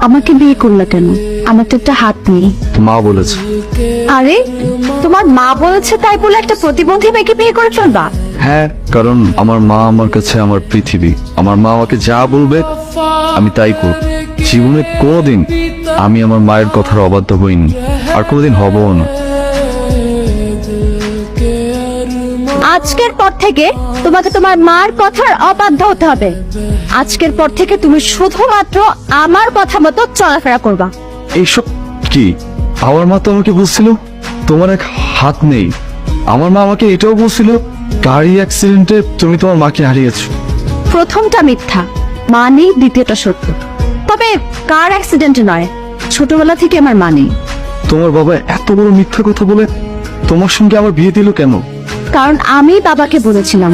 আমাকে বিয়ে করলা কেন? আমার তো একটা হাত নেই। মা বলেছে। আরে তোমার মা বলেছে তাই বলে একটা প্রতিবন্ধী মেয়েকে বিয়ে করে ফেলবা? হ্যাঁ, কারণ আমার মা আমার কাছে আমার পৃথিবী। আমার মা আমাকে যা বলবে আমি তাই করব। জীবনে কোনোদিন আমি আমার মায়ের কথার অবাধ্য হইনি, আর কোনোদিন হবও না। আজকের পর থেকে তোমাকে তোমার মার কথার অবাধ্য হতে হবে। আজকের পর থেকে তুমি শুধুমাত্র আমার কথা মতো চলাফেরা করবা। এইসব কি? আমার মা তো আমাকে বলছিল তোমার এক হাত নেই। আমার মা আমাকে এটাও বলছিল গাড়ি অ্যাক্সিডেন্টে তুমি তোমার মাকে হারিয়েছো। প্রথমটা মিথ্যা, মা নেই, দ্বিতীয়টা সত্য। তবে কার অ্যাক্সিডেন্ট নয়, ছোটবেলা থেকে আমার মা নেই। তোমার বাবা এত বড় মিথ্যা কথা বলে তোমার সঙ্গে আমার বিয়ে দিল কেন? কারণ আমি বাবাকে বলেছিলাম